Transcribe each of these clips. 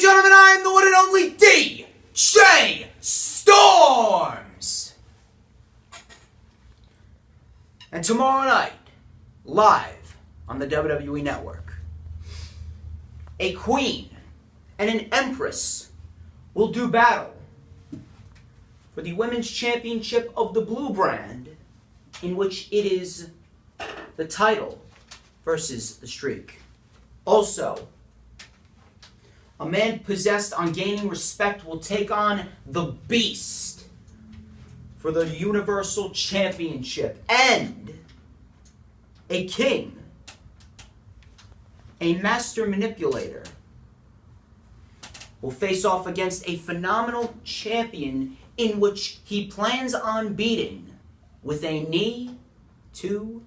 gentlemen, I am the one and only DJ Storms. And tomorrow night, live on the WWE Network, a queen and an empress will do battle for the Women's Championship of the Blue brand, in which it is the title versus the streak. Also, a man possessed on gaining respect will take on the Beast for the Universal Championship. And a king, a master manipulator, will face off against a phenomenal champion in which he plans on beating with a knee to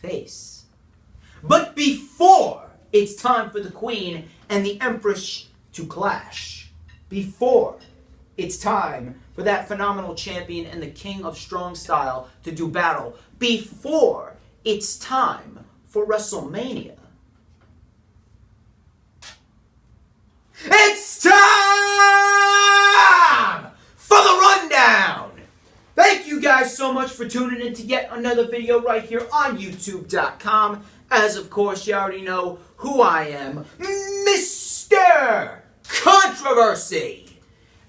face. But before it's time for the Queen and the Empress to clash, before it's time for that phenomenal champion and the King of Strong Style to do battle, before it's time for WrestleMania, it's time for the rundown! Thank you guys so much for tuning in to yet another video right here on YouTube.com. As of course you already know who I am, Mr. Controversy,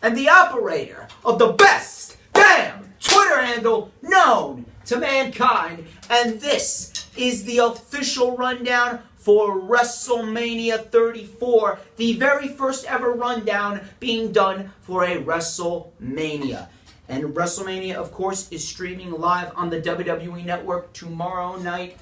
and the operator of the best damn Twitter handle known to mankind. And this is the official rundown for WrestleMania 34, the very first ever rundown being done for a WrestleMania. And WrestleMania, of course, is streaming live on the WWE Network tomorrow night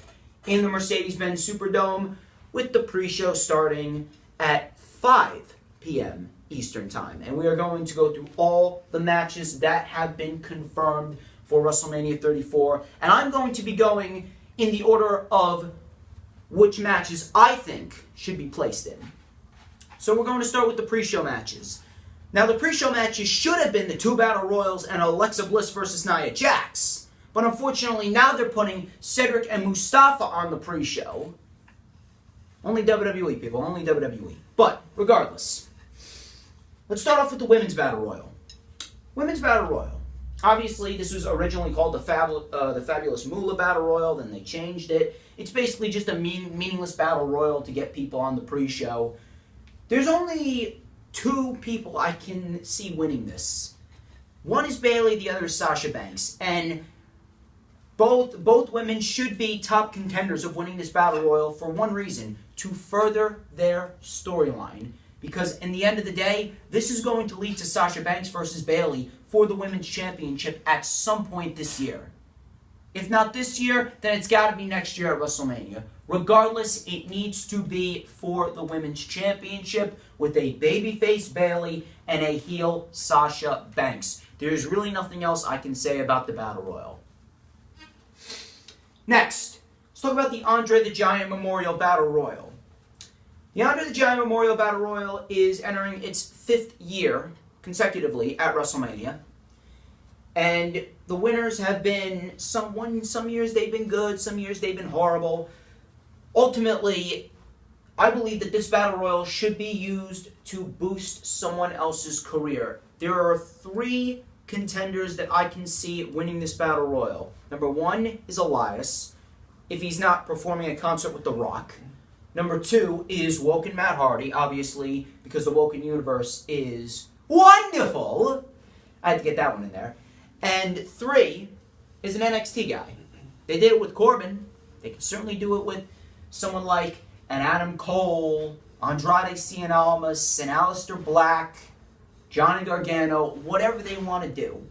in the Mercedes Benz Superdome, with the pre-show starting at 5 p.m. Eastern Time. And we are going to go through all the matches that have been confirmed for WrestleMania 34. And I'm going to be going in the order of which matches I think should be placed in. So we're going to start with the pre-show matches. Now, the pre-show matches should have been the two Battle Royals and Alexa Bliss versus Nia Jax. But unfortunately, now they're putting Cedric and Mustafa on the pre-show. Only WWE, people. Only WWE. But, regardless, let's start off with the Women's Battle Royal. Women's Battle Royal. Obviously, this was originally called the Fabulous Moolah Battle Royal. Then they changed it. It's basically just a meaningless Battle Royal to get people on the pre-show. There's only two people I can see winning this. One is Bayley, the other is Sasha Banks. And both women should be top contenders of winning this Battle Royal for one reason: to further their storyline. Because in the end of the day, this is going to lead to Sasha Banks versus Bayley for the Women's Championship at some point this year. If not this year, then it's got to be next year at WrestleMania. Regardless, it needs to be for the Women's Championship with a babyface Bayley and a heel Sasha Banks. There's really nothing else I can say about the Battle Royal. Next, let's talk about the Andre the Giant Memorial Battle Royal. The Andre the Giant Memorial Battle Royal is entering its 5th year consecutively at WrestleMania. And the winners have been, some years they've been good, some years they've been horrible. Ultimately, I believe that this Battle Royal should be used to boost someone else's career. There are 3 contenders that I can see winning this Battle Royal. Number 1 is Elias, if he's not performing a concert with The Rock. Number 2 is Woken Matt Hardy, obviously, because the Woken Universe is wonderful. I had to get that one in there. And 3 is an NXT guy. They did it with Corbin. They can certainly do it with someone like an Adam Cole, Andrade Cien Almas, and Aleister Black, Johnny Gargano, whatever they want to do.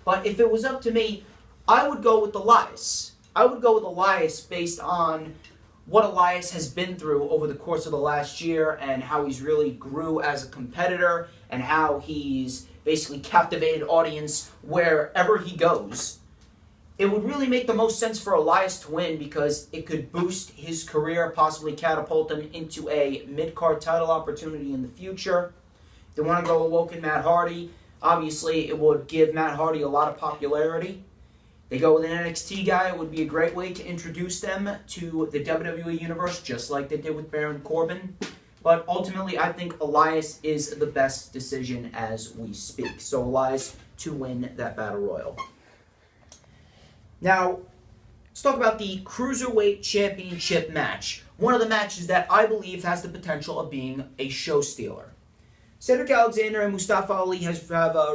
But if it was up to me, I would go with Elias. I would go with Elias based on what Elias has been through over the course of the last year and how he's really grew as a competitor and how he's basically captivated audience wherever he goes. It would really make the most sense for Elias to win because it could boost his career, possibly catapult him into a mid-card title opportunity in the future. If they want to go with Woken Matt Hardy, obviously it would give Matt Hardy a lot of popularity. They go with an NXT guy, it would be a great way to introduce them to the WWE Universe, just like they did with Baron Corbin. But ultimately, I think Elias is the best decision as we speak. So Elias to win that Battle Royal. Now, let's talk about the Cruiserweight Championship match. One of the matches that I believe has the potential of being a show stealer. Cedric Alexander and Mustafa Ali have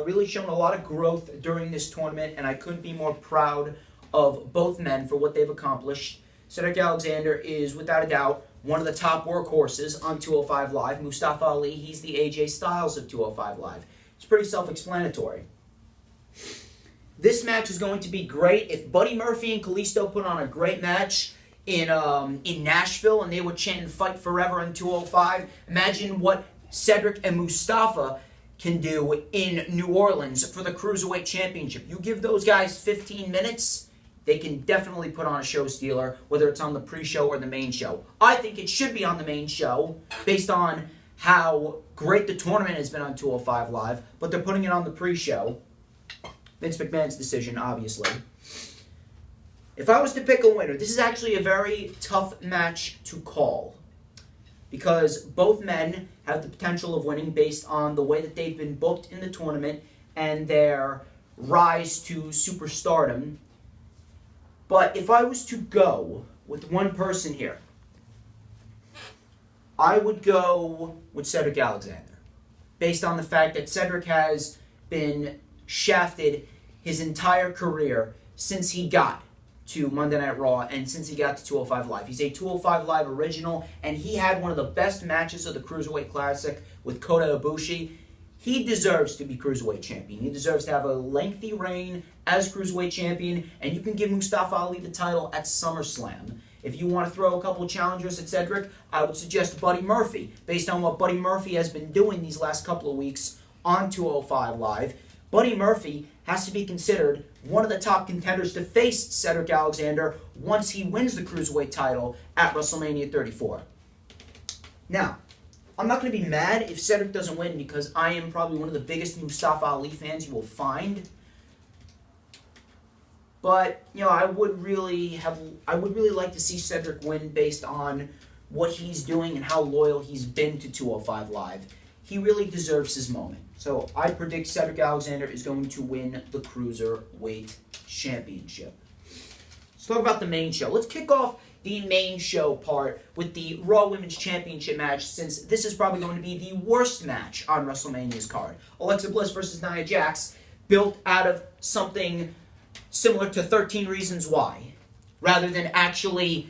really shown a lot of growth during this tournament, and I couldn't be more proud of both men for what they've accomplished. Cedric Alexander is, without a doubt, one of the top workhorses on 205 Live. Mustafa Ali, he's the AJ Styles of 205 Live. It's pretty self-explanatory. This match is going to be great. If Buddy Murphy and Kalisto put on a great match in Nashville and they were chanting "Fight Forever" in 205, imagine what Cedric and Mustafa can do in New Orleans for the Cruiserweight Championship. You give those guys 15 minutes, they can definitely put on a show stealer, whether it's on the pre-show or the main show. I think it should be on the main show, based on how great the tournament has been on 205 Live, but they're putting it on the pre-show. Vince McMahon's decision, obviously. If I was to pick a winner, this is actually a very tough match to call, because both men have the potential of winning based on the way that they've been booked in the tournament and their rise to superstardom. But if I was to go with one person here, I would go with Cedric Alexander, based on the fact that Cedric has been shafted his entire career since he got to Monday Night Raw and since he got to 205 Live. He's a 205 Live original, and he had one of the best matches of the Cruiserweight Classic with Kota Ibushi. He deserves to be Cruiserweight Champion. He deserves to have a lengthy reign as Cruiserweight Champion, and you can give Mustafa Ali the title at SummerSlam. If you want to throw a couple of challengers at Cedric, I would suggest Buddy Murphy, based on what Buddy Murphy has been doing these last couple of weeks on 205 Live. Buddy Murphy has to be considered one of the top contenders to face Cedric Alexander once he wins the Cruiserweight title at WrestleMania 34. Now, I'm not going to be mad if Cedric doesn't win, because I am probably one of the biggest Mustafa Ali fans you will find. But, you know, I would really like to see Cedric win based on what he's doing and how loyal he's been to 205 Live. He really deserves his moment. So I predict Cedric Alexander is going to win the Cruiserweight Championship. Let's talk about the main show. Let's kick off the main show part with the Raw Women's Championship match, since this is probably going to be the worst match on WrestleMania's card. Alexa Bliss versus Nia Jax, built out of something similar to 13 Reasons Why, rather than actually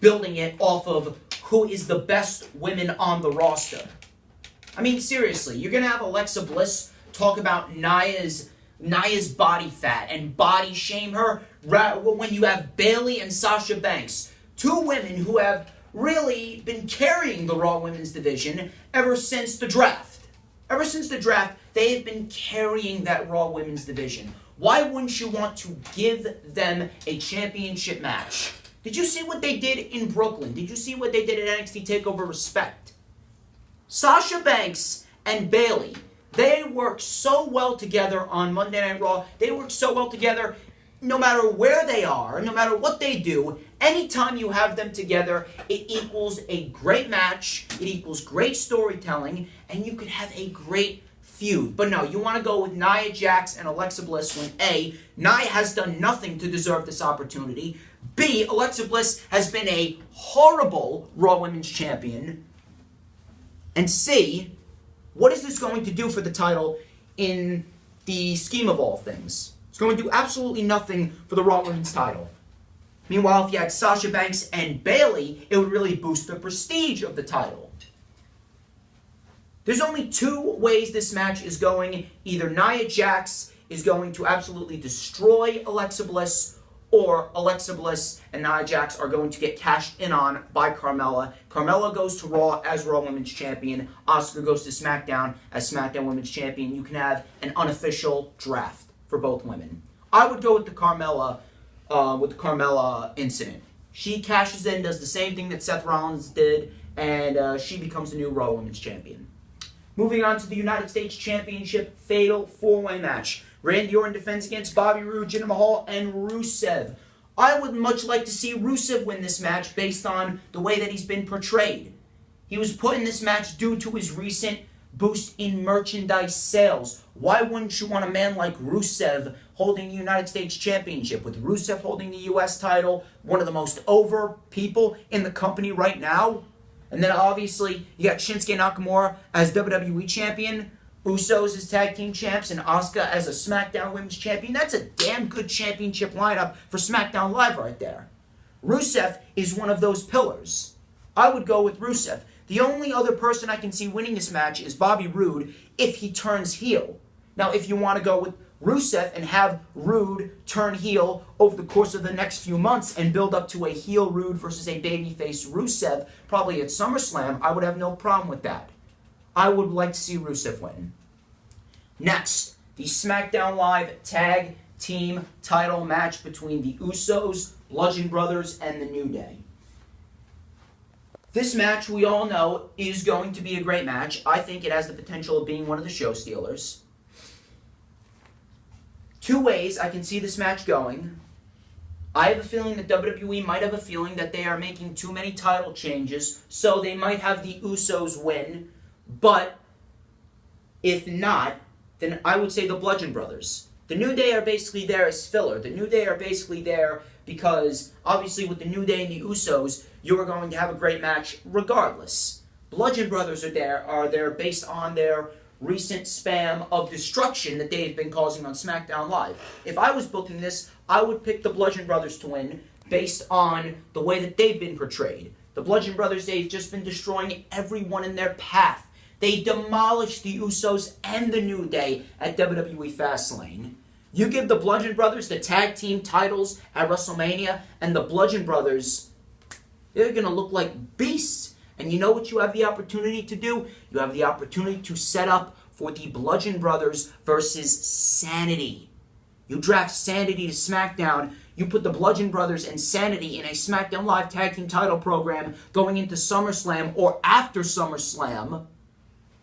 building it off of who is the best women on the roster. I mean, seriously, you're going to have Alexa Bliss talk about Nia's body fat and body shame her when you have Bayley and Sasha Banks, two women who have really been carrying the Raw Women's division ever since the draft. Ever since the draft, they have been carrying that Raw Women's division. Why wouldn't you want to give them a championship match? Did you see what they did in Brooklyn? Did you see what they did at NXT TakeOver Respect? Sasha Banks and Bayley, they work so well together on Monday Night Raw. They work so well together no matter where they are, no matter what they do. Anytime you have them together, it equals a great match, it equals great storytelling, and you could have a great feud. But no, you want to go with Nia Jax and Alexa Bliss when A, Nia has done nothing to deserve this opportunity, B, Alexa Bliss has been a horrible Raw Women's Champion, and C, what is this going to do for the title in the scheme of all things? It's going to do absolutely nothing for the Raw Women's title. Meanwhile, if you had Sasha Banks and Bayley, it would really boost the prestige of the title. There's only two ways this match is going. Either Nia Jax is going to absolutely destroy Alexa Bliss, or Alexa Bliss and Nia Jax are going to get cashed in on by Carmella. Carmella goes to Raw as Raw Women's Champion. Asuka goes to SmackDown as SmackDown Women's Champion. You can have an unofficial draft for both women. I would go with the Carmella incident. She cashes in, does the same thing that Seth Rollins did, and she becomes the new Raw Women's Champion. Moving on to the United States Championship Fatal 4-Way match. Randy Orton defends against Bobby Roode, Jinder Mahal, and Rusev. I would much like to see Rusev win this match based on the way that he's been portrayed. He was put in this match due to his recent boost in merchandise sales. Why wouldn't you want a man like Rusev holding the United States Championship? With Rusev holding the U.S. title, one of the most over people in the company right now. And then obviously, you got Shinsuke Nakamura as WWE Champion, Usos as Tag Team Champs, and Asuka as a SmackDown Women's Champion. That's a damn good championship lineup for SmackDown Live right there. Rusev is one of those pillars. I would go with Rusev. The only other person I can see winning this match is Bobby Roode if he turns heel. Now, if you want to go with Rusev and have Roode turn heel over the course of the next few months and build up to a heel Roode versus a babyface Rusev, probably at SummerSlam, I would have no problem with that. I would like to see Rusev win. Next, the SmackDown Live Tag Team title match between the Usos, Bludgeon Brothers, and the New Day. This match, we all know, is going to be a great match. I think it has the potential of being one of the show stealers. Two ways I can see this match going. I have a feeling that WWE might have a feeling that they are making too many title changes, so they might have the Usos win. But if not, then I would say the Bludgeon Brothers. The New Day are basically there as filler. The New Day are basically there because, obviously, with the New Day and the Usos, you are going to have a great match regardless. Bludgeon Brothers are there based on their recent spam of destruction that they've been causing on SmackDown Live. If I was booking this, I would pick the Bludgeon Brothers to win based on the way that they've been portrayed. The Bludgeon Brothers, they've just been destroying everyone in their path. They demolished the Usos and the New Day at WWE Fastlane. You give the Bludgeon Brothers the tag team titles at WrestleMania, and the Bludgeon Brothers, they're going to look like beasts. And you know what you have the opportunity to do? You have the opportunity to set up for the Bludgeon Brothers versus Sanity. You draft Sanity to SmackDown. You put the Bludgeon Brothers and Sanity in a SmackDown Live Tag Team title program going into SummerSlam or after SummerSlam.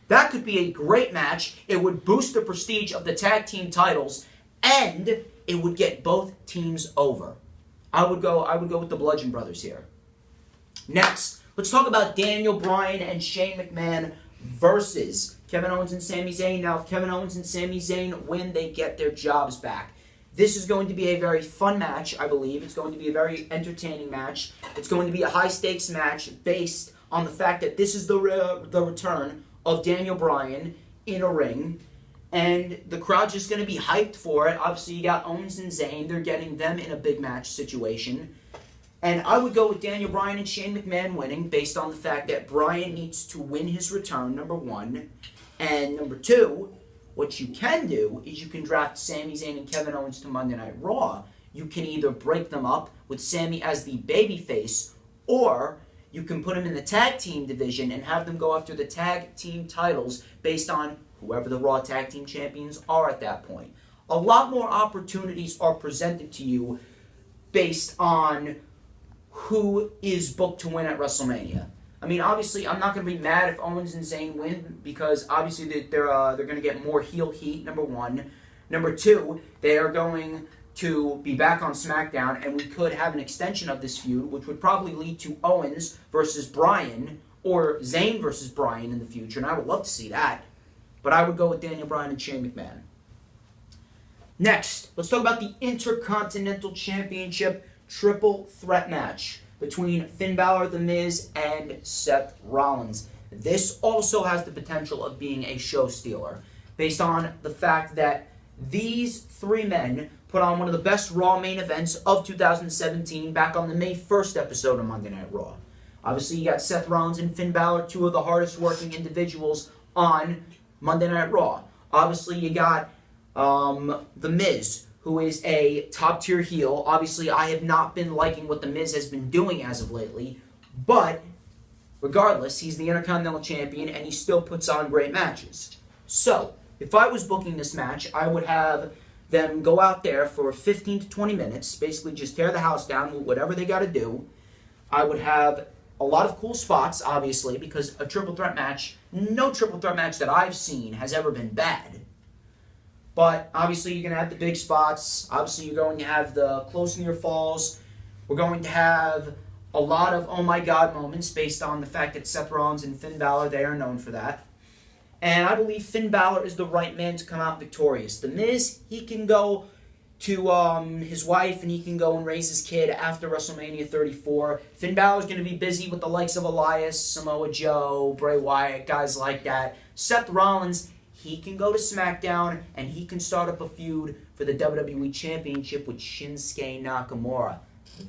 That could be a great match. It would boost the prestige of the tag team titles, and it would get both teams over. I would go with the Bludgeon Brothers here. Next, let's talk about Daniel Bryan and Shane McMahon versus Kevin Owens and Sami Zayn. Now, if Kevin Owens and Sami Zayn win, they get their jobs back. This is going to be a very fun match, I believe. It's going to be a very entertaining match. It's going to be a high-stakes match based on the fact that this is the return of Daniel Bryan in a ring. And the crowd's just going to be hyped for it. Obviously, you got Owens and Zayn. They're getting them in a big match situation. And I would go with Daniel Bryan and Shane McMahon winning based on the fact that Bryan needs to win his return, number one. And number two, what you can do is you can draft Sami Zayn and Kevin Owens to Monday Night Raw. You can either break them up with Sami as the babyface, or you can put them in the tag team division and have them go after the tag team titles based on whoever the Raw tag team champions are at that point. A lot more opportunities are presented to you based on who is booked to win at WrestleMania. I mean, obviously, I'm not going to be mad if Owens and Zayn win because obviously they're going to get more heel heat, number one. Number two, they are going to be back on SmackDown, and we could have an extension of this feud, which would probably lead to Owens versus Bryan or Zayn versus Bryan in the future, and I would love to see that. But I would go with Daniel Bryan and Shane McMahon. Next, let's talk about the Intercontinental Championship triple threat match between Finn Balor, The Miz, and Seth Rollins. This also has the potential of being a show stealer based on the fact that these three men put on one of the best Raw main events of 2017 back on the May 1st episode of Monday Night Raw. Obviously, you got Seth Rollins and Finn Balor, two of the hardest working individuals on Monday Night Raw. Obviously, you got The Miz, who is a top-tier heel. Obviously, I have not been liking what The Miz has been doing as of lately, but regardless, he's the Intercontinental Champion, and he still puts on great matches. So, if I was booking this match, I would have them go out there for 15 to 20 minutes, basically just tear the house down with whatever they got to do. I would have a lot of cool spots, obviously, because a triple threat match, no triple threat match that I've seen has ever been bad. But obviously you're going to have the big spots. Obviously you're going to have the close near falls. We're going to have a lot of oh my god moments based on the fact that Seth Rollins and Finn Balor, they are known for that. And I believe Finn Balor is the right man to come out victorious. The Miz, he can go to his wife and he can go and raise his kid after WrestleMania 34. Finn Balor's going to be busy with the likes of Elias, Samoa Joe, Bray Wyatt, guys like that. Seth Rollins, he can go to SmackDown and he can start up a feud for the WWE Championship with Shinsuke Nakamura.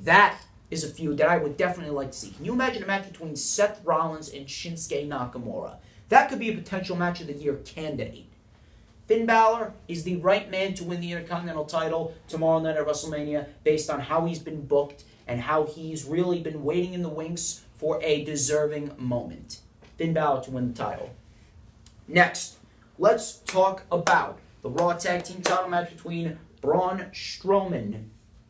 That is a feud that I would definitely like to see. Can you imagine a match between Seth Rollins and Shinsuke Nakamura? That could be a potential match of the year candidate. Finn Balor is the right man to win the Intercontinental title tomorrow night at WrestleMania based on how he's been booked and how he's really been waiting in the wings for a deserving moment. Finn Balor to win the title. Next, let's talk about the Raw Tag Team title match between Braun Strowman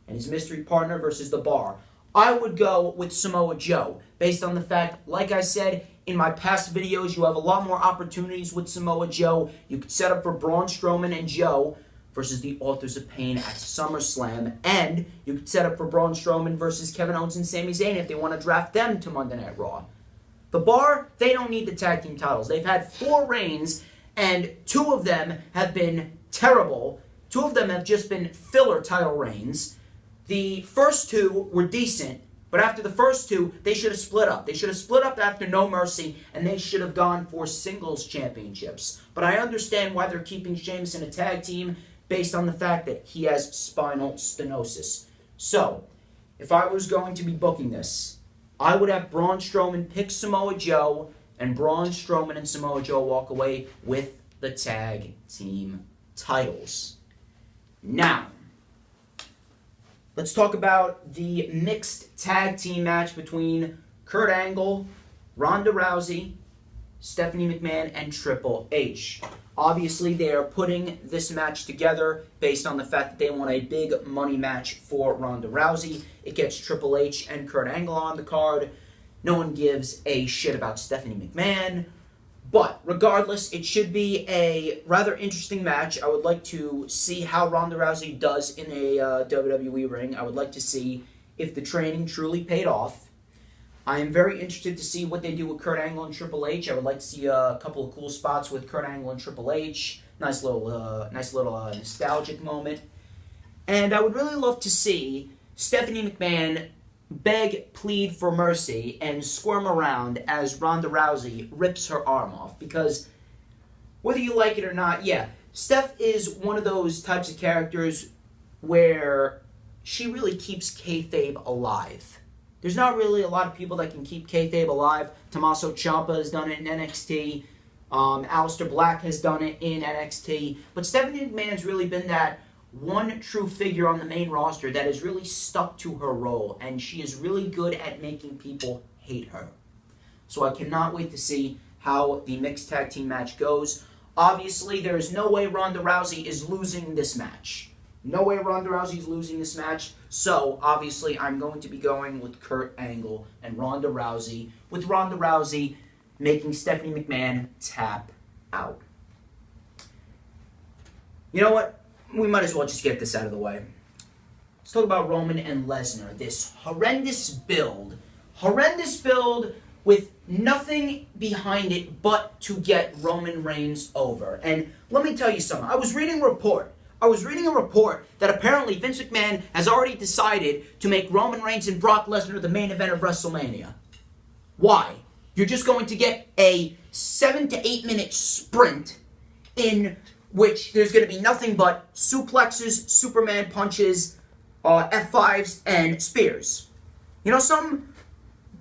and his mystery partner versus The Bar. I would go with Samoa Joe based on the fact, like I said, in my past videos, you have a lot more opportunities with Samoa Joe. You could set up for Braun Strowman and Joe versus the Authors of Pain at SummerSlam. And you could set up for Braun Strowman versus Kevin Owens and Sami Zayn if they want to draft them to Monday Night Raw. The Bar, they don't need the tag team titles. They've had 4 reigns, and 2 of them have been terrible. 2 of them have just been filler title reigns. The first 2 were decent. But after the first 2, they should have split up. They should have split up after No Mercy, and they should have gone for singles championships. But I understand why they're keeping Sheamus in a tag team based on the fact that he has spinal stenosis. So, if I was going to be booking this, I would have Braun Strowman pick Samoa Joe, and Braun Strowman and Samoa Joe walk away with the tag team titles. Now, let's talk about the mixed tag team match between Kurt Angle, Ronda Rousey, Stephanie McMahon, and Triple H. Obviously, they are putting this match together based on the fact that they want a big money match for Ronda Rousey. It gets Triple H and Kurt Angle on the card. No one gives a shit about Stephanie McMahon. But regardless, it should be a rather interesting match. I would like to see how Ronda Rousey does in a WWE ring. I would like to see if the training truly paid off. I am very interested to see what they do with Kurt Angle and Triple H. I would like to see a couple of cool spots with Kurt Angle and Triple H. Nice little nostalgic moment. And I would really love to see Stephanie McMahon beg, plead for mercy, and squirm around as Ronda Rousey rips her arm off. Because whether you like it or not, yeah, Steph is one of those types of characters where she really keeps kayfabe alive. There's not really a lot of people that can keep kayfabe alive. Tommaso Ciampa has done it in NXT. Aleister Black has done it in NXT. But Stephanie McMahon's really been that one true figure on the main roster that has really stuck to her role, and she is really good at making people hate her. So I cannot wait to see how the mixed tag team match goes. Obviously, there is no way Ronda Rousey is losing this match. No way Ronda Rousey is losing this match. So, obviously, I'm going to be going with Kurt Angle and Ronda Rousey, with Ronda Rousey making Stephanie McMahon tap out. You know what? We might as well just get this out of the way. Let's talk about Roman and Lesnar. This horrendous build. Horrendous build with nothing behind it but to get Roman Reigns over. And let me tell you something. I was reading a report that apparently Vince McMahon has already decided to make Roman Reigns and Brock Lesnar the main event of WrestleMania. Why? You're just going to get a 7 to 8 minute sprint in which there's going to be nothing but suplexes, Superman punches, F5s, and spears. You know something?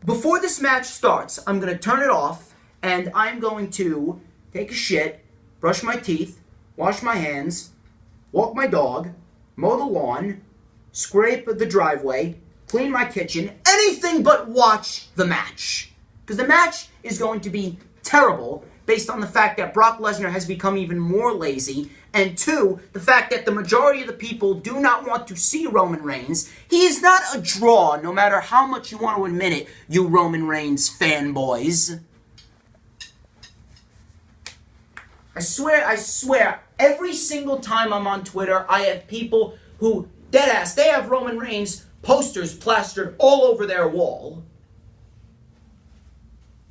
Before this match starts, I'm going to turn it off, and I'm going to take a shit, brush my teeth, wash my hands, walk my dog, mow the lawn, scrape the driveway, clean my kitchen, anything but watch the match. Because the match is going to be terrible based on the fact that Brock Lesnar has become even more lazy, and 2, the fact that the majority of the people do not want to see Roman Reigns. He is not a draw, no matter how much you want to admit it, you Roman Reigns fanboys. I swear, every single time I'm on Twitter, I have people who, deadass, they have Roman Reigns posters plastered all over their wall.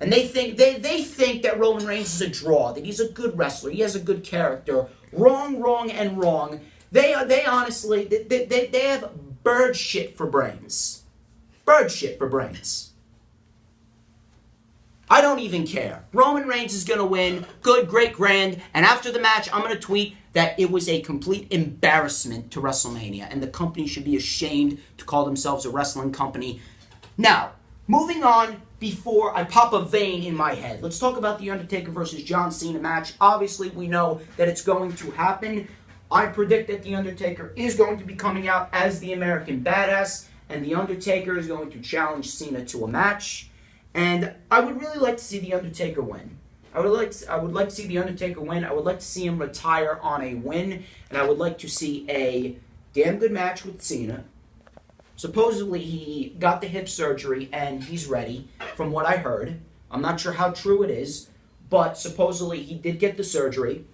And they think that Roman Reigns is a draw, that he's a good wrestler, he has a good character. Wrong, and wrong. They honestly, they have bird shit for brains. Bird shit for brains. I don't even care. Roman Reigns is going to win. Good, great, grand. And after the match, I'm going to tweet that it was a complete embarrassment to WrestleMania. And the company should be ashamed to call themselves a wrestling company. Now, moving on before I pop a vein in my head. Let's talk about The Undertaker versus John Cena match. Obviously, we know that it's going to happen. I predict that The Undertaker is going to be coming out as the American Badass. And The Undertaker is going to challenge Cena to a match. And I would really like to see The Undertaker win. I would like to see The Undertaker win. I would like to see him retire on a win. And I would like to see a damn good match with Cena. Supposedly, he got the hip surgery and he's ready, from what I heard. I'm not sure how true it is, but supposedly he did get the surgery.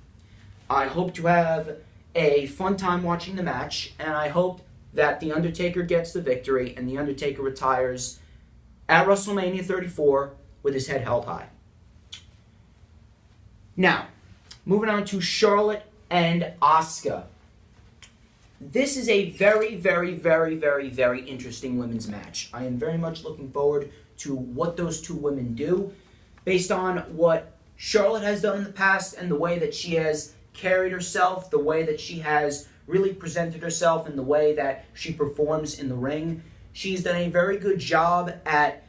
I hope to have a fun time watching the match, and I hope that The Undertaker gets the victory and The Undertaker retires at WrestleMania 34 with his head held high. Now, moving on to Charlotte and Asuka. This is a very, very, very, very, very interesting women's match. I am very much looking forward to what those two women do based on what Charlotte has done in the past and the way that she has carried herself, the way that she has really presented herself, and the way that she performs in the ring. She's done a very good job at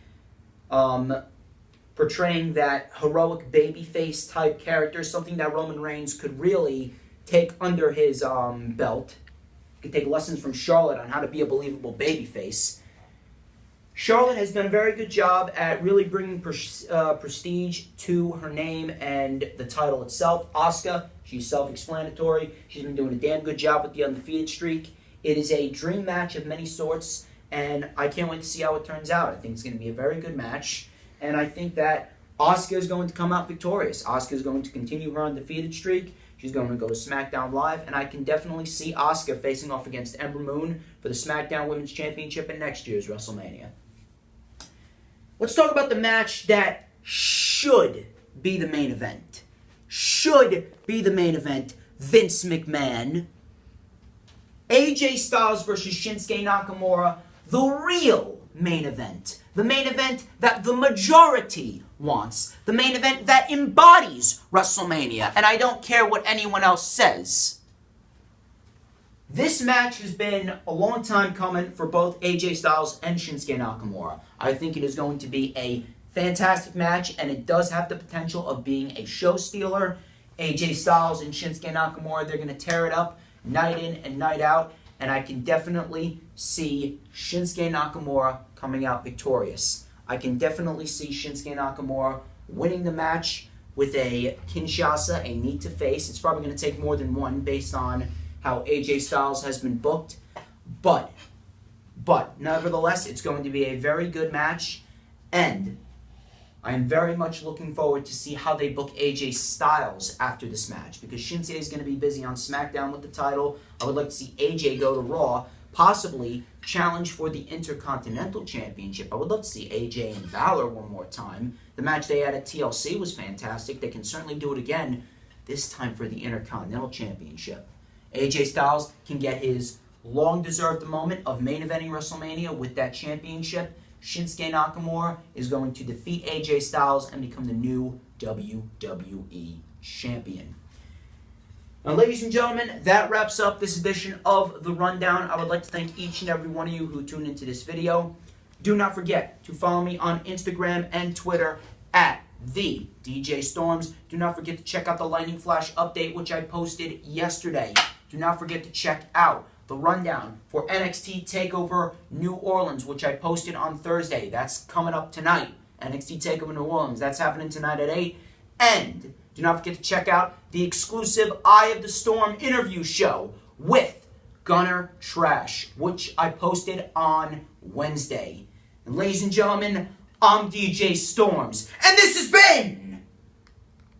portraying that heroic babyface type character, something that Roman Reigns could really take under his belt. Could take lessons from Charlotte on how to be a believable babyface. Charlotte has done a very good job at really bringing prestige to her name and the title itself. Asuka, she's self-explanatory. She's been doing a damn good job with the undefeated streak. It is a dream match of many sorts, and I can't wait to see how it turns out. I think it's going to be a very good match, and I think that Asuka is going to come out victorious. Asuka is going to continue her undefeated streak. She's going to go to SmackDown Live, and I can definitely see Asuka facing off against Ember Moon for the SmackDown Women's Championship in next year's WrestleMania. Let's talk about the match that should be the main event. Should be the main event. Vince McMahon. AJ Styles versus Shinsuke Nakamura. The real main event. The main event that the majority wants. The main event that embodies WrestleMania. And I don't care what anyone else says. This match has been a long time coming for both AJ Styles and Shinsuke Nakamura. I think it is going to be a fantastic match, and it does have the potential of being a show stealer. AJ Styles and Shinsuke Nakamura, they're going to tear it up night in and night out, and I can definitely see Shinsuke Nakamura coming out victorious. I can definitely see Shinsuke Nakamura winning the match with a Kinshasa, a knee to face. It's probably going to take more than one based on how AJ Styles has been booked. But nevertheless, it's going to be a very good match, and I am very much looking forward to see how they book AJ Styles after this match, because Shinsuke is going to be busy on SmackDown with the title. I would like to see AJ go to Raw, possibly challenge for the Intercontinental Championship. I would love to see AJ and Balor one more time. The match they had at TLC was fantastic. They can certainly do it again, this time for the Intercontinental Championship. AJ Styles can get his long-deserved moment of main eventing WrestleMania with that championship. Shinsuke Nakamura is going to defeat AJ Styles and become the new WWE Champion. Now, ladies and gentlemen, that wraps up this edition of The Rundown. I would like to thank each and every one of you who tuned into this video. Do not forget to follow me on Instagram and Twitter at the DJ Storms. Do not forget to check out the Lightning Flash update, which I posted yesterday. Do not forget to check out the rundown for NXT TakeOver New Orleans, which I posted on Thursday. That's coming up tonight. NXT TakeOver New Orleans. That's happening tonight at 8. And do not forget to check out the exclusive Eye of the Storm interview show with Gunner Trash, which I posted on Wednesday. And ladies and gentlemen, I'm DJ Storms, and this has been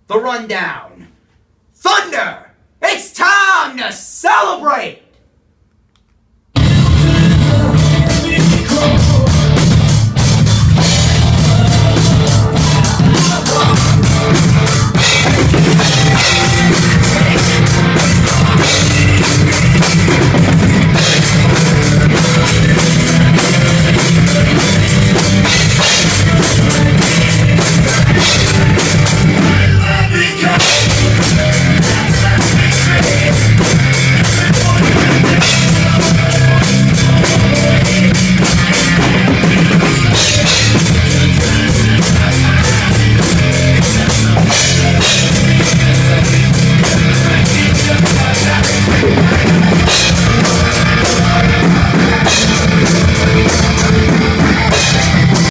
The Rundown. Thunder! It's time to celebrate!